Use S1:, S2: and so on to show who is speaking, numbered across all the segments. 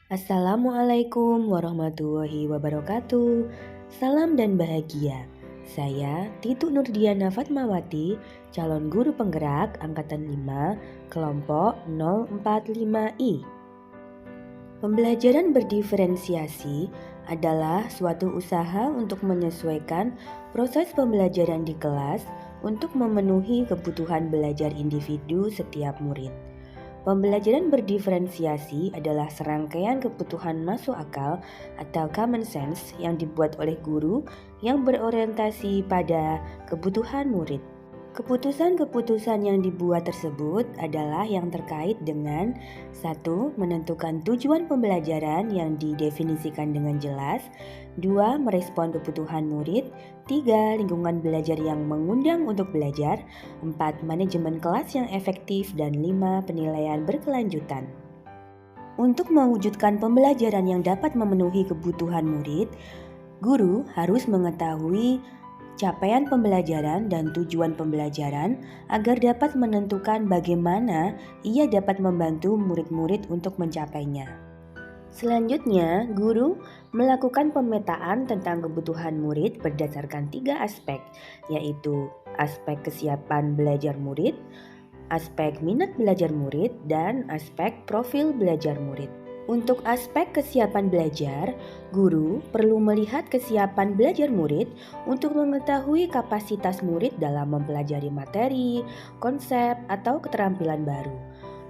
S1: Assalamualaikum warahmatullahi wabarakatuh. Salam dan bahagia. Saya Titu Nurdiana Fatmawati, calon guru penggerak angkatan 5, kelompok 045I. Pembelajaran berdiferensiasi adalah suatu usaha untuk menyesuaikan proses pembelajaran di kelas untuk memenuhi kebutuhan belajar individu setiap murid. Pembelajaran berdiferensiasi adalah serangkaian kebutuhan masuk akal atau common sense yang dibuat oleh guru yang berorientasi pada kebutuhan murid. Keputusan-keputusan yang dibuat tersebut adalah yang terkait dengan 1. Menentukan tujuan pembelajaran yang didefinisikan dengan jelas. 2. Merespon kebutuhan murid. 3. Lingkungan belajar yang mengundang untuk belajar. 4. Manajemen kelas yang efektif. Dan 5. Penilaian berkelanjutan. Untuk mewujudkan pembelajaran yang dapat memenuhi kebutuhan murid, guru harus mengetahui capaian pembelajaran dan tujuan pembelajaran agar dapat menentukan bagaimana ia dapat membantu murid-murid untuk mencapainya. Selanjutnya, guru melakukan pemetaan tentang kebutuhan murid berdasarkan 3 aspek, yaitu aspek kesiapan belajar murid, aspek minat belajar murid, dan aspek profil belajar murid. Untuk aspek kesiapan belajar, guru perlu melihat kesiapan belajar murid untuk mengetahui kapasitas murid dalam mempelajari materi, konsep, atau keterampilan baru.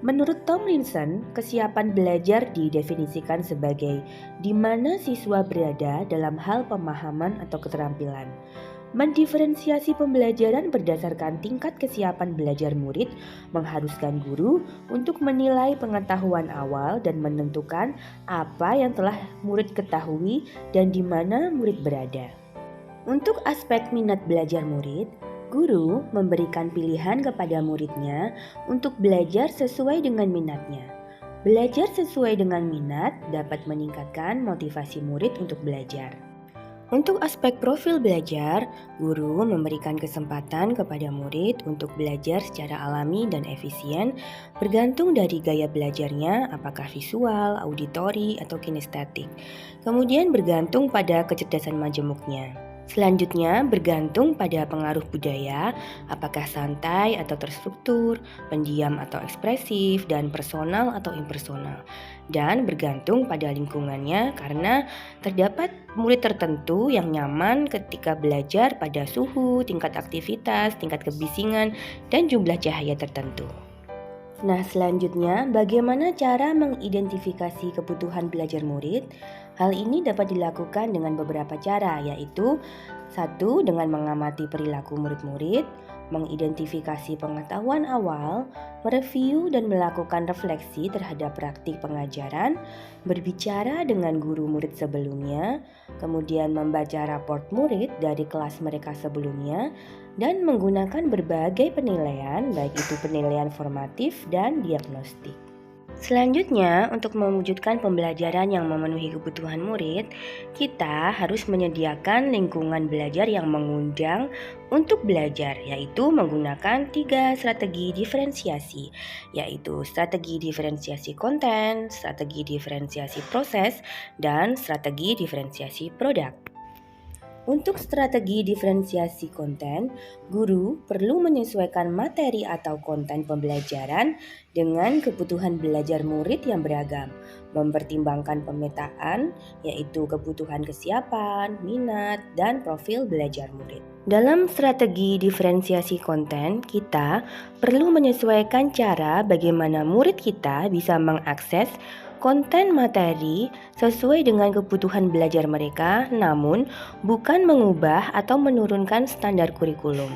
S1: Menurut Tomlinson, kesiapan belajar didefinisikan sebagai di mana siswa berada dalam hal pemahaman atau keterampilan. Mendiferensiasi pembelajaran berdasarkan tingkat kesiapan belajar murid mengharuskan guru untuk menilai pengetahuan awal dan menentukan apa yang telah murid ketahui dan di mana murid berada. Untuk aspek minat belajar murid, guru memberikan pilihan kepada muridnya untuk belajar sesuai dengan minatnya. Belajar sesuai dengan minat dapat meningkatkan motivasi murid untuk belajar. Untuk aspek profil belajar, guru memberikan kesempatan kepada murid untuk belajar secara alami dan efisien bergantung dari gaya belajarnya, apakah visual, auditori, atau kinestetik. Kemudian bergantung pada kecerdasan majemuknya. Selanjutnya bergantung pada pengaruh budaya, apakah santai atau terstruktur, pendiam atau ekspresif, dan personal atau impersonal. Dan bergantung pada lingkungannya karena terdapat murid tertentu yang nyaman ketika belajar pada suhu, tingkat aktivitas, tingkat kebisingan, dan jumlah cahaya tertentu. Nah, selanjutnya bagaimana cara mengidentifikasi kebutuhan belajar murid? Hal ini dapat dilakukan dengan beberapa cara, yaitu 1. Dengan mengamati perilaku murid-murid, mengidentifikasi pengetahuan awal, mereview dan melakukan refleksi terhadap praktik pengajaran, berbicara dengan guru murid sebelumnya, kemudian membaca raport murid dari kelas mereka sebelumnya, dan menggunakan berbagai penilaian, baik itu penilaian formatif dan diagnostik. Selanjutnya, untuk mewujudkan pembelajaran yang memenuhi kebutuhan murid, kita harus menyediakan lingkungan belajar yang mengundang untuk belajar, yaitu menggunakan 3 strategi diferensiasi, yaitu strategi diferensiasi konten, strategi diferensiasi proses, dan strategi diferensiasi produk. Untuk strategi diferensiasi konten, guru perlu menyesuaikan materi atau konten pembelajaran dengan kebutuhan belajar murid yang beragam, mempertimbangkan pemetaan, yaitu kebutuhan kesiapan, minat, dan profil belajar murid. Dalam strategi diferensiasi konten, kita perlu menyesuaikan cara bagaimana murid kita bisa mengakses konten materi sesuai dengan kebutuhan belajar mereka, namun bukan mengubah atau menurunkan standar kurikulum.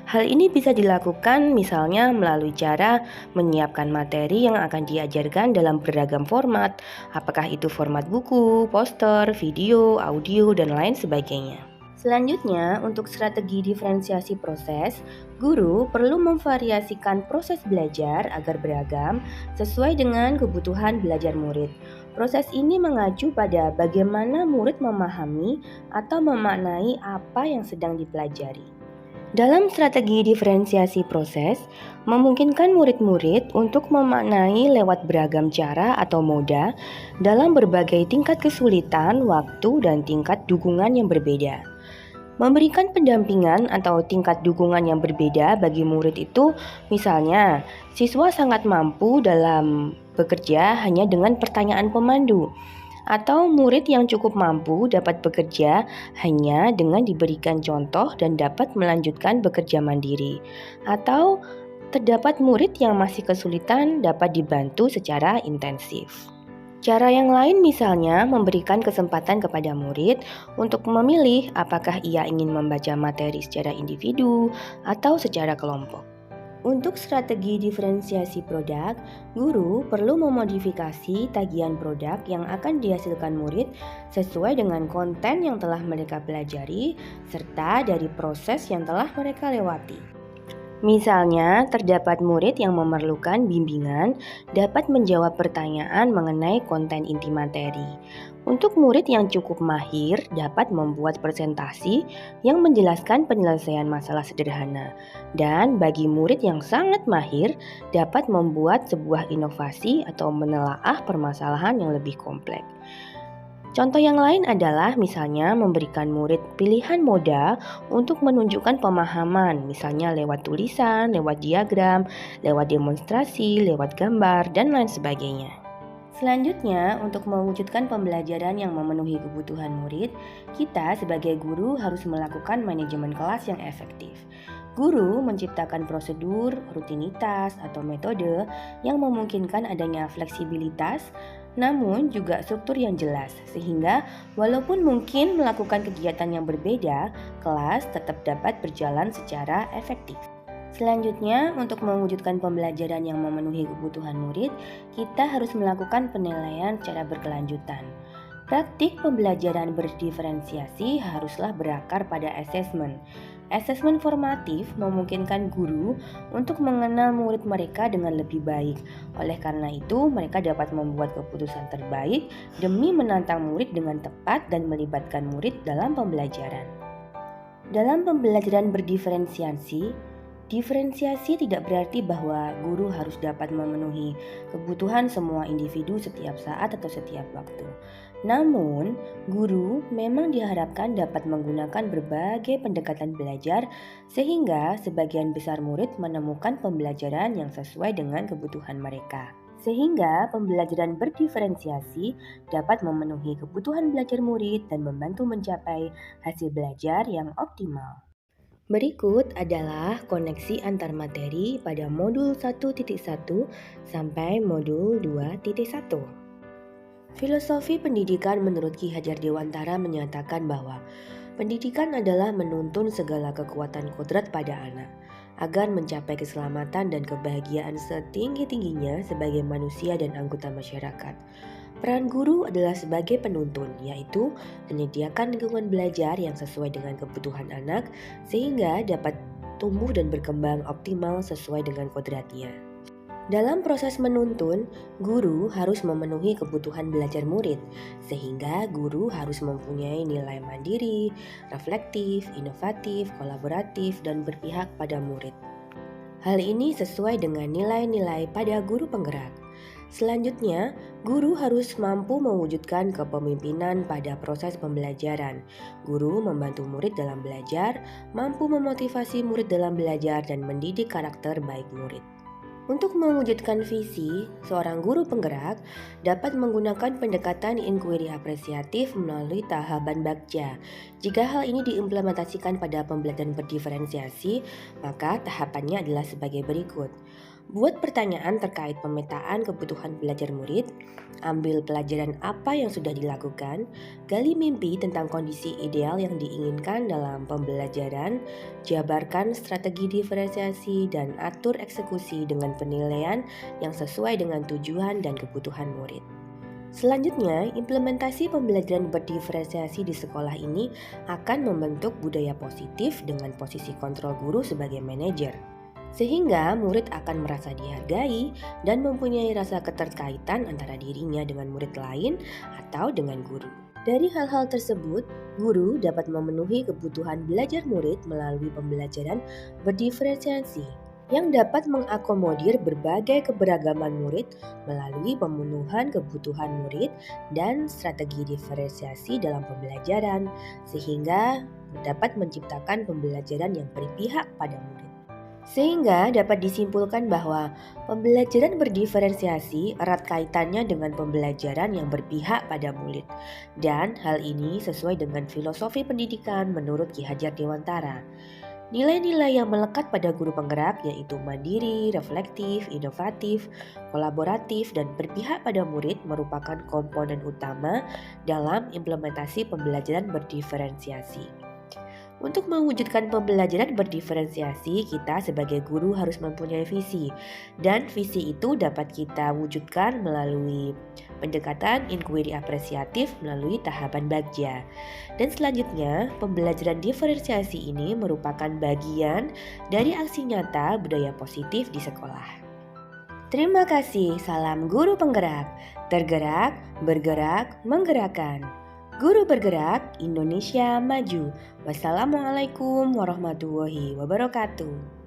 S1: Hal ini bisa dilakukan misalnya melalui cara menyiapkan materi yang akan diajarkan dalam beragam format, apakah itu format buku, poster, video, audio, dan lain sebagainya. Selanjutnya, untuk strategi diferensiasi proses, guru perlu memvariasikan proses belajar agar beragam sesuai dengan kebutuhan belajar murid. Proses ini mengacu pada bagaimana murid memahami atau memaknai apa yang sedang dipelajari. Dalam strategi diferensiasi proses, memungkinkan murid-murid untuk memaknai lewat beragam cara atau moda dalam berbagai tingkat kesulitan, waktu, dan tingkat dukungan yang berbeda. Memberikan pendampingan atau tingkat dukungan yang berbeda bagi murid itu, misalnya, siswa sangat mampu dalam bekerja hanya dengan pertanyaan pemandu, atau murid yang cukup mampu dapat bekerja hanya dengan diberikan contoh dan dapat melanjutkan bekerja mandiri, atau terdapat murid yang masih kesulitan dapat dibantu secara intensif. Cara yang lain misalnya memberikan kesempatan kepada murid untuk memilih apakah ia ingin membaca materi secara individu atau secara kelompok. Untuk strategi diferensiasi produk, guru perlu memodifikasi tagihan produk yang akan dihasilkan murid sesuai dengan konten yang telah mereka pelajari serta dari proses yang telah mereka lewati. Misalnya, terdapat murid yang memerlukan bimbingan dapat menjawab pertanyaan mengenai konten inti materi. Untuk murid yang cukup mahir dapat membuat presentasi yang menjelaskan penyelesaian masalah sederhana. Dan bagi murid yang sangat mahir dapat membuat sebuah inovasi atau menelaah permasalahan yang lebih kompleks. Contoh yang lain adalah misalnya memberikan murid pilihan moda untuk menunjukkan pemahaman, misalnya lewat tulisan, lewat diagram, lewat demonstrasi, lewat gambar, dan lain sebagainya. Selanjutnya, untuk mewujudkan pembelajaran yang memenuhi kebutuhan murid, kita sebagai guru harus melakukan manajemen kelas yang efektif. Guru menciptakan prosedur, rutinitas, atau metode yang memungkinkan adanya fleksibilitas, namun juga struktur yang jelas, sehingga walaupun mungkin melakukan kegiatan yang berbeda, kelas tetap dapat berjalan secara efektif. Selanjutnya, untuk mewujudkan pembelajaran yang memenuhi kebutuhan murid, kita harus melakukan penilaian secara berkelanjutan. Praktik pembelajaran berdiferensiasi haruslah berakar pada asesmen. Asesmen formatif memungkinkan guru untuk mengenal murid mereka dengan lebih baik. Oleh karena itu, mereka dapat membuat keputusan terbaik demi menantang murid dengan tepat dan melibatkan murid dalam pembelajaran. Dalam pembelajaran berdiferensiasi, diferensiasi tidak berarti bahwa guru harus dapat memenuhi kebutuhan semua individu setiap saat atau setiap waktu. Namun, guru memang diharapkan dapat menggunakan berbagai pendekatan belajar sehingga sebagian besar murid menemukan pembelajaran yang sesuai dengan kebutuhan mereka. Sehingga pembelajaran berdiferensiasi dapat memenuhi kebutuhan belajar murid dan membantu mencapai hasil belajar yang optimal. Berikut adalah koneksi antar materi pada modul 1.1 sampai modul 2.1. Filosofi pendidikan menurut Ki Hajar Dewantara menyatakan bahwa pendidikan adalah menuntun segala kekuatan kodrat pada anak agar mencapai keselamatan dan kebahagiaan setinggi-tingginya sebagai manusia dan anggota masyarakat. Peran guru adalah sebagai penuntun, yaitu menyediakan lingkungan belajar yang sesuai dengan kebutuhan anak sehingga dapat tumbuh dan berkembang optimal sesuai dengan kodratnya. Dalam proses menuntun, guru harus memenuhi kebutuhan belajar murid, sehingga guru harus mempunyai nilai mandiri, reflektif, inovatif, kolaboratif, dan berpihak pada murid. Hal ini sesuai dengan nilai-nilai pada guru penggerak. Selanjutnya, guru harus mampu mewujudkan kepemimpinan pada proses pembelajaran. Guru membantu murid dalam belajar, mampu memotivasi murid dalam belajar, dan mendidik karakter baik murid. Untuk mewujudkan visi, seorang guru penggerak dapat menggunakan pendekatan inquiry apresiatif melalui tahapan Bagja. Jika hal ini diimplementasikan pada pembelajaran berdiferensiasi, maka tahapannya adalah sebagai berikut. Buat pertanyaan terkait pemetaan kebutuhan belajar murid, ambil pelajaran apa yang sudah dilakukan, gali mimpi tentang kondisi ideal yang diinginkan dalam pembelajaran, jabarkan strategi diferensiasi, dan atur eksekusi dengan penilaian yang sesuai dengan tujuan dan kebutuhan murid. Selanjutnya, implementasi pembelajaran berdiferensiasi di sekolah ini akan membentuk budaya positif dengan posisi kontrol guru sebagai manajer. Sehingga murid akan merasa dihargai dan mempunyai rasa keterkaitan antara dirinya dengan murid lain atau dengan guru. Dari hal-hal tersebut, guru dapat memenuhi kebutuhan belajar murid melalui pembelajaran berdiferensiasi yang dapat mengakomodir berbagai keberagaman murid melalui pemenuhan kebutuhan murid dan strategi diferensiasi dalam pembelajaran, sehingga dapat menciptakan pembelajaran yang berpihak pada murid. Sehingga dapat disimpulkan bahwa pembelajaran berdiferensiasi erat kaitannya dengan pembelajaran yang berpihak pada murid. Dan hal ini sesuai dengan filosofi pendidikan menurut Ki Hajar Dewantara. Nilai-nilai yang melekat pada guru penggerak yaitu mandiri, reflektif, inovatif, kolaboratif, dan berpihak pada murid merupakan komponen utama dalam implementasi pembelajaran berdiferensiasi. Untuk mewujudkan pembelajaran berdiferensiasi, kita sebagai guru harus mempunyai visi. Dan visi itu dapat kita wujudkan melalui pendekatan inquiry apresiatif melalui tahapan bagja. Dan selanjutnya, pembelajaran diferensiasi ini merupakan bagian dari aksi nyata budaya positif di sekolah. Terima kasih, salam guru penggerak. Tergerak, bergerak, menggerakkan. Guru bergerak, Indonesia maju. Wassalamualaikum warahmatullahi wabarakatuh.